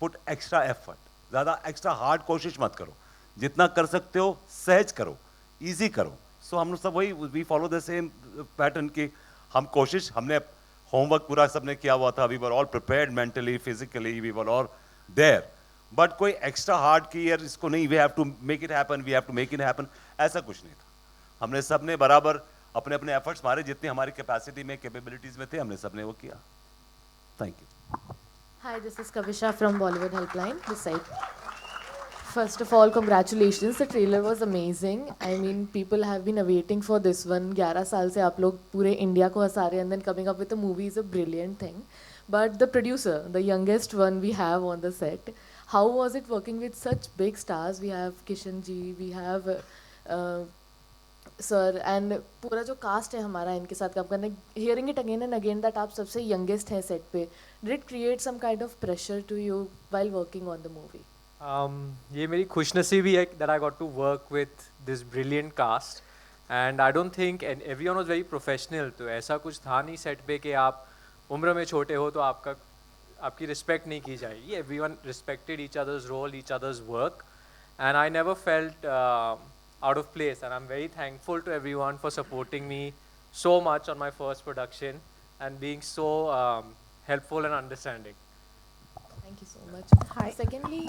पुट एक्स्ट्रा एफर्ट, ज़्यादा एक्स्ट्रा हार्ड कोशिश मत करो, जितना कर सकते हो सहज करो, इजी करो। सो हम लोग सब वही we follow the same pattern कि हम कोशिश, हमने होमवर्क पूरा सबने किया हुआ था, we were all prepared mentally physically, we were all there, but कोई एक्स्ट्रा हार्ड की यार इसको नहीं, we have to make it happen, we have to make it happen, ऐसा कुछ नहीं था। हमने सबने बराबर अपने अपने एफर्ट्स मारे, जितनी हमारी कैपेसिटी में कैपेबिलिटीज़ में थे हमने सबने वो किया। Thank you. Hi, this is Kavisha from Bollywood Helpline, this side. First of all, congratulations, the trailer was amazing. I mean, people have been awaiting for this one. 11 साल से आप लोग पूरे इंडिया को हंसा रहे हैं, and then coming up with a movie is a brilliant thing. But the producer, the youngest one we have on the set, how was it working with such big stars? We have Kishan ji, we have sir and पूरा जो cast है हमारा इनके साथ काम करने, hearing it again and again that आप सबसे यंगेस्ट हैं सेट पे, did it create some kind of pressure to you while working on the movie? ये मेरी खुशनसीबी है that I got to work with this brilliant cast, and I don't think everyone was very professional, तो ऐसा कुछ था नहीं set पे कि आप उम्र में छोटे हो तो आपकी रिस्पेक्ट नहीं की जाएगी। Everyone respected each others role, each others work, and I never felt out of place, and I'm very thankful to everyone for supporting me so much on my first production and being so helpful and understanding. Thank you so much. Hi. Secondly,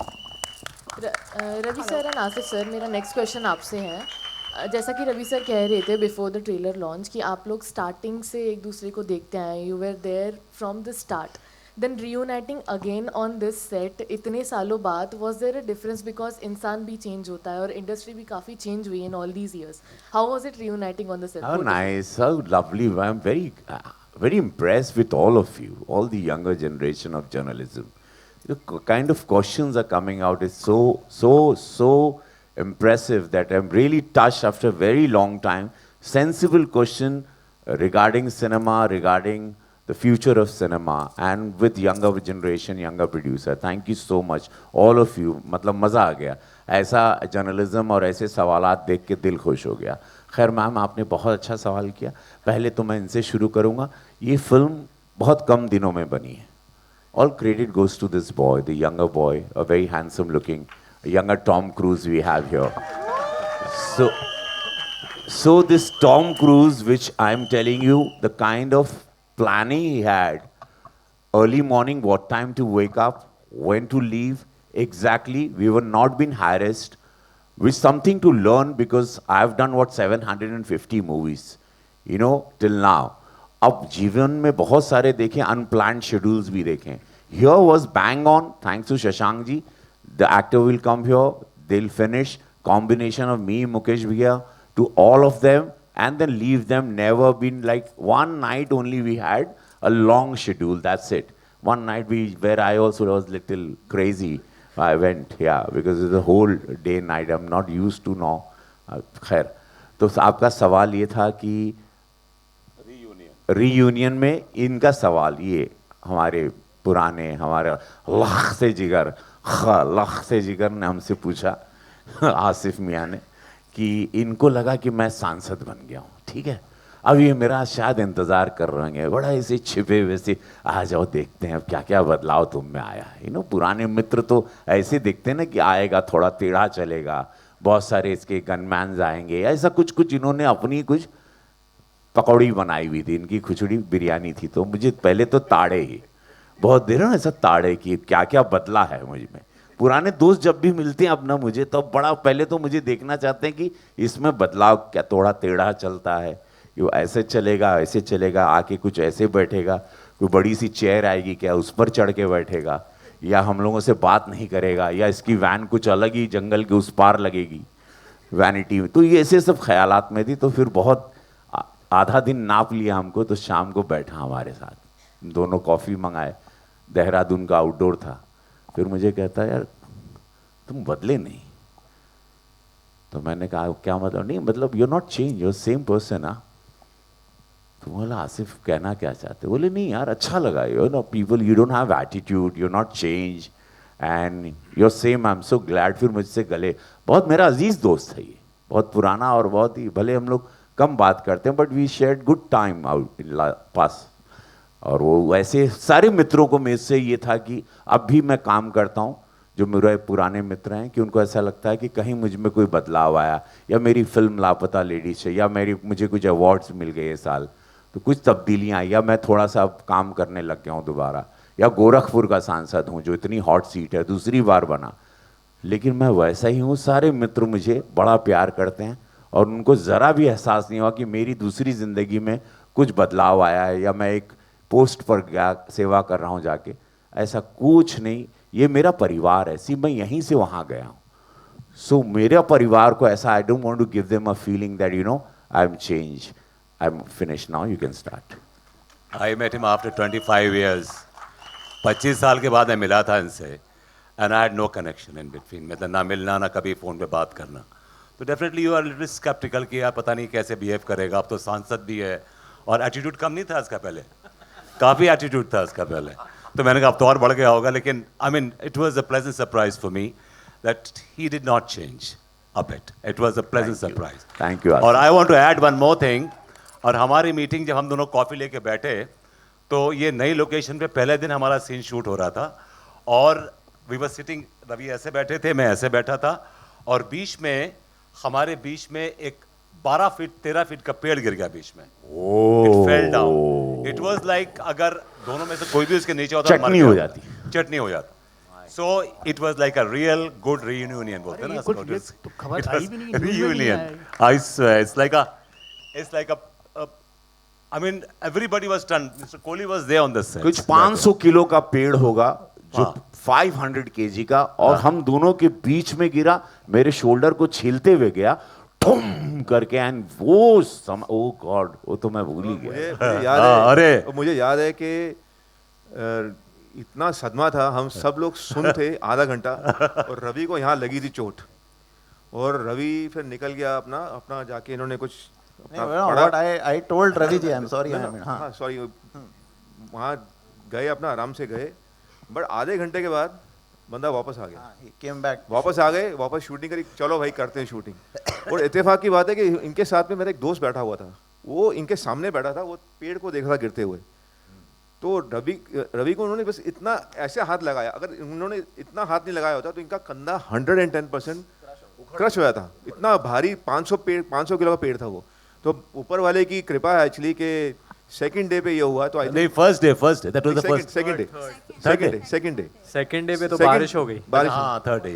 Ravi sir and Asif sir, मेरा next question आपसे है। जैसा कि Ravi sir कह रहे थे before the trailer launch कि आप लोग स्टार्टिंग से एक दूसरे को देखते आए, you were there from the start, then reuniting again on this set इतने सालों बाद, was there a difference because इंसान भी चेंज होता है और इंडस्ट्री भी काफ़ी चेंज हुई in all these years? How was it reuniting on the set? How nice, how lovely. I'm very impressed with all of you, all the younger generation of journalism. The kind of questions are coming out is so impressive that I'm really touched after a very long time. Sensible question regarding cinema, regarding the future of cinema, and with younger generation, younger producer. Thank you so much, all of you. मतलब मज़ा आ गया, ऐसा journalism और ऐसे सवालात देख के दिल खुश हो गया। खैर मैम, आपने बहुत अच्छा सवाल किया। पहले तो मैं इनसे शुरू करूँगा। ये फिल्म बहुत कम दिनों में बनी है. All credit goes to this boy, the younger boy, a very handsome looking, younger Tom Cruise we have here. So this Tom Cruise, which I'm telling you, the kind of planning he had, early morning, what time to wake up, when to leave, exactly, we were not being harassed, with something to learn because I've done what 750 movies, you know, till now. अब जीवन में बहुत सारे देखें, unplanned schedules भी देखें. Here was bang on, thanks to Shashank ji. The actor will come here, they'll finish, combination of me, Mukesh Bhaiya, to all of them, and then leave them. Never been like one night only we had a long schedule, that's it. One night where I also was little crazy. I went, yeah, because it's the whole day night. I'm not used to now. खैर, तो आपका सवाल ये था कि reunion में इनका सवाल ये हमारे पुराने हमारे लाख से जिगर ने हमसे पूछा आसिफ मियाँ ने कि इनको लगा कि मैं सांसद बन गया हूँ, ठीक है, अब ये मेरा शायद इंतज़ार कर रहे हैं, बड़ा ऐसे छिपे वैसे आ जाओ देखते हैं अब क्या क्या बदलाव तुम में आया है. यू नो, पुराने मित्र तो ऐसे दिखते हैं ना कि आएगा थोड़ा टेढ़ा चलेगा, बहुत सारे इसके गनमैन्स आएंगे, ऐसा कुछ कुछ इन्होंने अपनी कुछ पकौड़ी बनाई हुई थी, इनकी खिचड़ी बिरयानी थी. तो मुझे पहले तो ताड़े ही बहुत देर है ऐसा ताड़े कि क्या क्या बदला है मुझ में. पुराने दोस्त जब भी मिलते हैं अपना मुझे तो बड़ा पहले तो मुझे देखना चाहते हैं कि इसमें बदलाव क्या, थोड़ा टेढ़ा चलता है, ये ऐसे चलेगा ऐसे चलेगा, आके कुछ ऐसे बैठेगा, कोई बड़ी सी चेयर आएगी क्या उस पर चढ़ के बैठेगा, या हम लोगों से बात नहीं करेगा, या इसकी वैन कुछ अलग ही जंगल के उस पार लगेगी वैनिटी में. तो ये ऐसे सब ख्यालात में थी. तो फिर बहुत आधा दिन नाप लिया हमको, तो शाम को बैठा हमारे साथ, दोनों कॉफ़ी मंगाए, देहरादून का आउटडोर था. फिर मुझे कहता यार तुम बदले नहीं. तो मैंने कहा क्या मतलब, नहीं मतलब you not change, you same person. तो बोला आसिफ कहना क्या चाहते. बोले नहीं यार अच्छा लगा, you know people you don't have attitude, you not change and you same, I am so glad. फिर मुझसे गले, बहुत मेरा अजीज दोस्त है ये, बहुत पुराना और बहुत ही, भले हम लोग कम बात करते हैं but we shared good time out in pass. और वो वैसे सारे मित्रों को मेरे से ये था कि अब भी मैं काम करता हूँ जो मेरे पुराने मित्र हैं, कि उनको ऐसा लगता है कि कहीं मुझ में कोई बदलाव आया, या मेरी फिल्म लापता लेडीज से, या मुझे कुछ अवार्ड्स मिल गए ये साल, तो कुछ तब्दीलियाँ आई, या मैं थोड़ा सा अब काम करने लग गया हूँ दोबारा, या गोरखपुर का सांसद हूँ जो इतनी हॉट सीट है दूसरी बार बना. लेकिन मैं वैसा ही हूँ. सारे मित्र मुझे बड़ा प्यार करते हैं और उनको ज़रा भी एहसास नहीं हुआ कि मेरी दूसरी ज़िंदगी में कुछ बदलाव आया है, या मैं एक पोस्ट पर गया सेवा कर रहा हूँ जाके, ऐसा कुछ नहीं. ये मेरा परिवार है, मैं यहीं से वहाँ गया हूँ. सो मेरा परिवार को ऐसा, I don't want to give them a feeling that you know I am change, I am finish now, you can start. I met him after 25 years. 25 साल के बाद मैं मिला था इनसे, and I had no connection in between, मतलब ना मिलना ना कभी फ़ोन पे बात करना. तो definitely you are little sceptical कि यार पता नहीं कैसे बिहेव करेगा. अब तो सांसद भी है, और एटीट्यूड कम नहीं था इसका पहले, काफ़ी एटीट्यूड था इसका पहले. तो मैंने कहा अब तो और बढ़ गया होगा. लेकिन I mean it was a pleasant surprise for me that he did not change a bit. It was a pleasant surprise. Thank you. और I want to add one more thing. और हमारी मीटिंग जब हम दोनों coffee लेके बैठे, तो ये नई लोकेशन पे पहले दिन हमारा सीन शूट हो रहा था, और वी वर सिटिंग, रवि ऐसे बैठे थे, मैं ऐसे बैठा था, और बीच में हमारे बीच में एक 12 फीट 13 फीट का पेड़ गिर गया बीच में. It fell down. It was like अगर दोनों में से कोई भी उसके नीचे होता चटनी हो जाती. चटनी हो जाता. So it was like a real good reunion बोलते हैं ना इसको. तो खबर आई भी नहीं, Reunion. I swear it's like a I mean everybody was stunned. Mr. Kohli was there on the set. कुछ 500 किलो का पेड़ होगा जो 500 kg का, और हम दोनों के बीच में गिरा, मेरे शोल्डर को छीलते हुए गया ठुम करके, एंड वो ओ गॉड, वो तो मैं भूल ही गया. मुझे याद है, अरे मुझे याद है कि इतना सदमा था, हम सब लोग सुन थे आधा घंटा, और रवि को यहाँ लगी थी चोट, और रवि फिर निकल गया अपना जाके, इन्होंने कुछ I told Ravi ji, I'm sorry. हाँ सॉरी, वहाँ गए, अपना आराम से गए, बट आधे घंटे के बाद बंदा वापस आ गया. Came back. वापस आ गए, वापस शूटिंग करी, चलो भाई करते हैं शूटिंग. और इत्तेफाक की बात है कि इनके साथ में मेरा एक दोस्त बैठा हुआ था, वो इनके सामने बैठा था, वो पेड़ को देखा था गिरते हुए. तो रवि को उन्होंने बस इतना ऐसे हाथ लगाया, अगर उन्होंने इतना हाथ नहीं लगाया होता तो इनका कंधा 110% क्रश हो जाता। इतना भारी 500 किलो का पेड़ था वो। तो ऊपर वाले की कृपा है एक्चुअली कि सेकंड डे पे ये हुआ। तो नहीं, first day that was the first second day पे तो बारिश हो गई। हाँ, थर्ड डे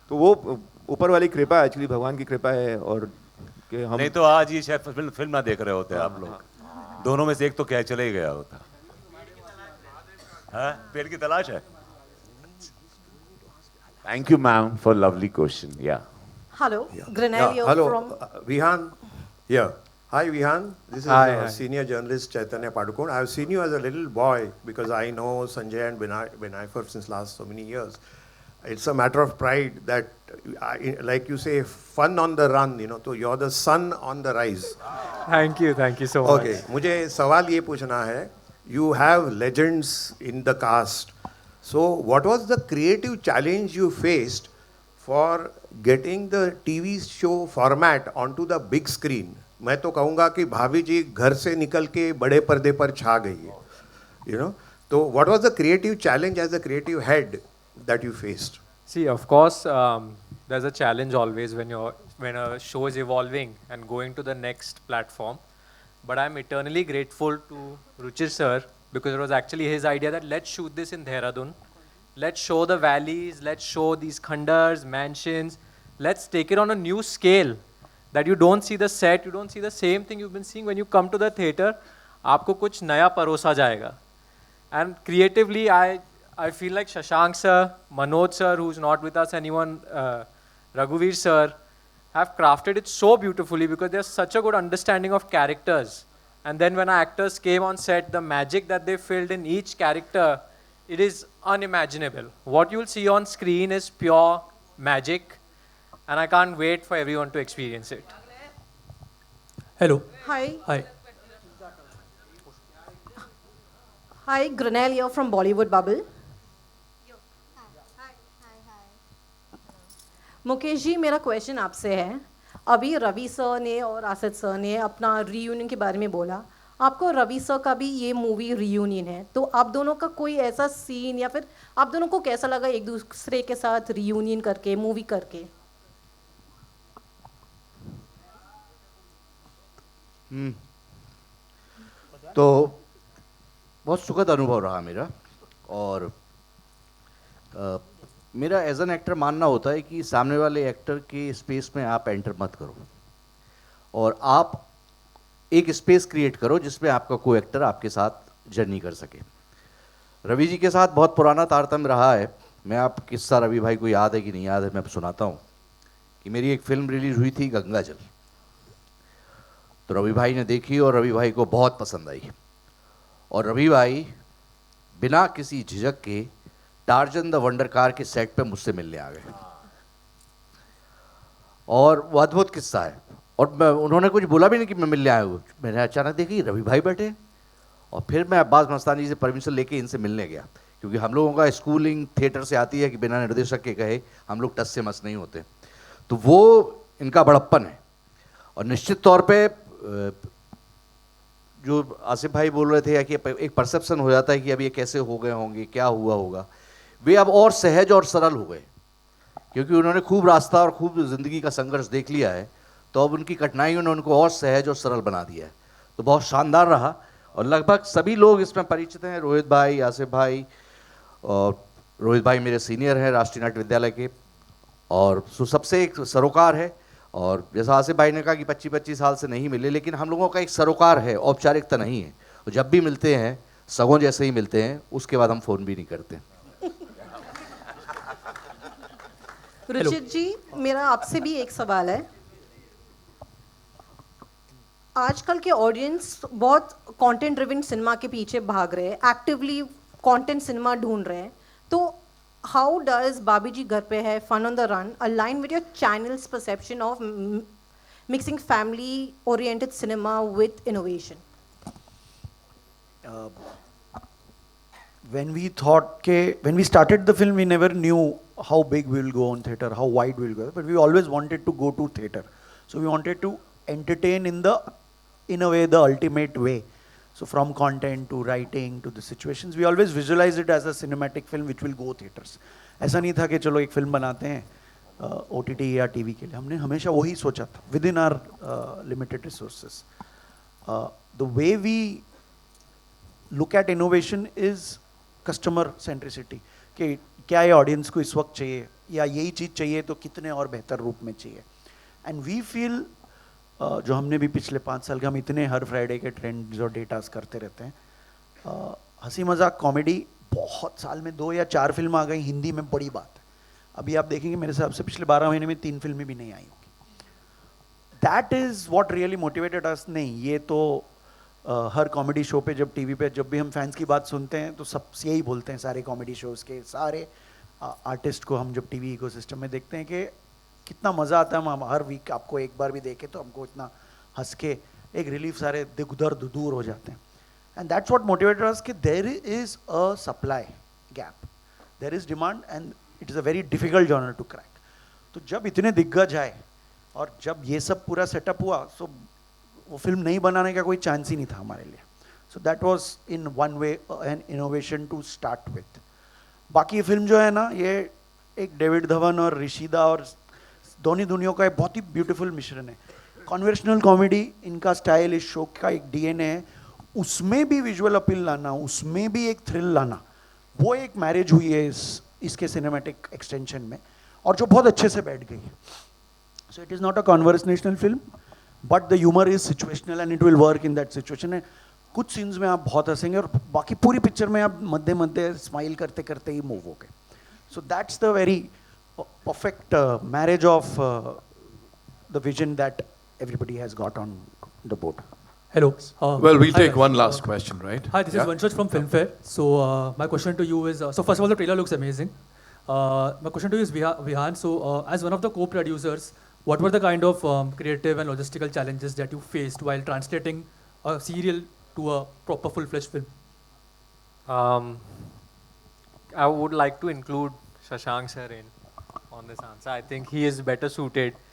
तो वो ऊपर वाली कृपा एक्चुअली, भगवान की कृपा है। और कि हम नहीं तो आज ये शायद फिल्म ना देख रहे होते आप लोग। दोनों में से एक तो क्या चले ही गया होता। हाँ, पेड़ की तलाश है। Thank you, ma'am, for lovely question. Yeah. Hello, Granelio hello, from... Vihan. Yeah. Hi, Vihan. This is Hi. senior journalist Chaitanya Padukone. I have seen you as a little boy because I know Sanjay and Binay since last so many years. It's a matter of pride that, like you say, fun on the run. You know, so you're the sun on the rise. Thank you so much. Okay. मुझे सवाल ये पूछना है. You have legends in the cast. So, what was the creative challenge you faced for getting the TV show format onto the big screen? मैं तो कहूँगा कि भाभी जी घर से निकल के बड़े पर्दे पर छा गई है, you know. So, what was the creative challenge as a creative head that you faced? See, of course, there's a challenge always when a show is evolving and going to the next platform. But I'm eternally grateful to Ruchir sir, because it was actually his idea that let's shoot this in Dehradun. Let's show the valleys, let's show these khandars, mansions. Let's take it on a new scale that you don't see the set, you don't see the same thing you've been seeing when you come to the theater. आपको कुछ नया परोसा जाएगा. And creatively, I feel like Shashank sir, Manoj sir, who's not with us, anyone, Raghuveer sir, have crafted it so beautifully because there's such a good understanding of characters. And then when our actors came on set, the magic that they filled in each character, it is unimaginable. What you'll see on screen is pure magic, and I can't wait for everyone to experience it. Hello. Hi. Hi. Hi, Granelio from Bollywood Bubble. Mukesh ji, मेरा question आपसे है. अभी Ravi sir ने और Asif sir ने अपना reunion के बारे में बोला. आपको रवि सर का भी ये मूवी रीयूनियन है, तो आप दोनों का कोई ऐसा सीन या फिर आप दोनों को कैसा लगा एक दूसरे के साथ रीयूनियन करके, मूवी करके? तो बहुत सुखद अनुभव रहा मेरा. और मेरा एज एन एक्टर मानना होता है कि सामने वाले एक्टर के स्पेस में आप एंटर मत करो और आप एक स्पेस क्रिएट करो जिसमें आपका कोई एक्टर आपके साथ जर्नी कर सके. रवि जी के साथ बहुत पुराना तारतम्य रहा है. मैं आप किस्सा रवि भाई को याद है कि नहीं याद है, मैं सुनाता हूँ कि मेरी एक फिल्म रिलीज हुई थी गंगा जल. तो रवि भाई ने देखी और रवि भाई को बहुत पसंद आई और रवि भाई बिना किसी झिझक के टार्जन द वंडर कार के सेट पे मुझसे मिलने आ गए. और वो अद्भुत किस्सा है. और उन्होंने कुछ बोला भी नहीं कि मैं मिलने आया हूँ. मैंने अचानक देखी रवि भाई बैठे और फिर मैं अब्बास मस्तानी जी से परमिशन लेके इनसे मिलने गया, क्योंकि हम लोगों का स्कूलिंग थिएटर से आती है कि बिना निर्देशक के कहे हम लोग टस से मस नहीं होते. तो वो इनका बड़प्पन है. और निश्चित तौर पे जो आसिफ भाई बोल रहे थे कि एक परसेप्शन हो जाता है कि अब ये कैसे हो गए होंगे, क्या हुआ होगा, वे अब और सहज और सरल हो गए क्योंकि उन्होंने खूब रास्ता और खूब ज़िंदगी का संघर्ष देख लिया है. तो अब उनकी कठिनाइयों ने उनको और सहज और सरल बना दिया है. तो बहुत शानदार रहा और लगभग सभी लोग इसमें परिचित हैं. रोहित भाई, आसिफ भाई, और रोहित भाई मेरे सीनियर हैं राष्ट्रीय नाट्य विद्यालय के, और सबसे एक सरोकार है. और जैसा आसिफ भाई ने कहा कि 25-25 साल से नहीं मिले, लेकिन हम लोगों का एक सरोकार है, औपचारिकता नहीं है. और जब भी मिलते हैं सगों जैसे ही मिलते हैं, उसके बाद हम फ़ोन भी नहीं करते. रुचिर जी, मेरा आपसे भी एक सवाल है. आजकल के ऑडियंस बहुत कंटेंट ड्रिवन सिनेमा के पीछे भाग रहे हैं, एक्टिवली कंटेंट सिनेमा ढूंढ रहे हैं. तो हाउ डज बाबी जी घर पे है, fun on the run align with your channels perception of mixing family oriented cinema with innovation? When we started the film, we never knew how big we will go on theater, how wide we will go, but we always wanted to go to theater. So we wanted to entertain in a way, the ultimate way. So from content to writing to the situations, we always visualize it as a cinematic film which will go theaters. ऐसा नहीं था कि चलो एक film बनाते हैं OTT या TV के लिए. हमने हमेशा वही सोचा था within our limited resources. The way we look at innovation is customer centricity. कि क्या ये ऑडियंस को इस वक्त चाहिए या यही चीज़ चाहिए तो कितने और बेहतर रूप में चाहिए. एंड वी फील जो हमने भी पिछले 5 साल के हम इतने हर फ्राइडे के ट्रेंड्स और डेटास करते रहते हैं. हंसी मजाक कॉमेडी बहुत साल में 2 या 4 फिल्म आ गई हिंदी में, बड़ी बात है. अभी आप देखेंगे मेरे हिसाब से पिछले 12 महीने में 3 फिल्में भी नहीं आई होंगी. That is what really motivated us. नहीं ये तो हर कॉमेडी शो पे जब टीवी पे जब भी हम फैंस की बात सुनते हैं तो सब यही बोलते हैं सारे कॉमेडी शोज़ के सारे आर्टिस्ट को हम जब टीवी इकोसिस्टम में देखते हैं कि कितना मज़ा आता है. हम हर वीक आपको एक बार भी देखें तो हमको इतना हंस के एक रिलीफ सारे दर्द दूर हो जाते हैं. And that's what motivated us कि there is a supply gap, there is demand and it is a very difficult genre to crack. तो जब इतने दिग्गज आए और जब ये सब पूरा सेटअप हुआ सो वो फिल्म नहीं बनाने का कोई चांस ही नहीं था हमारे लिए. So that was in one way an innovation to start with. बाकी ये फिल्म जो है ना ये एक डेविड धवन और ऋषिदा और दोनों दुनिया का एक बहुत ही ब्यूटीफुल मिश्रण है. कॉन्वर्सेशनल कॉमेडी इनका स्टाइल, इस शो का एक डीएनए है. उसमें भी विजुअल अपील लाना, उसमें भी एक थ्रिल लाना, वो एक मैरिज हुई है इसके सिनेमैटिक एक्सटेंशन में और जो बहुत अच्छे से बैठ गई. So it is not a conversational film but the humour is situational and it will work in that situation. कुछ सीन्स में आप बहुत हंसेंगे और बाकी पूरी पिक्चर में आप मध्य मध्य स्माइल करते करते ही मूव हो गए. So that's the very perfect marriage of the vision that everybody has got on the board. Hello. Well, we'll hi, take guys. one last question, right? Hi, this is Vanshaj from Filmfare. So my question to you is, so first of all, the trailer looks amazing. My question to you is, Vihan, so as one of the co-producers, what were the kind of creative and logistical challenges that you faced while translating a serial to a proper full-fledged film? I would like to include Shashank sir on this answer. I think he is better suited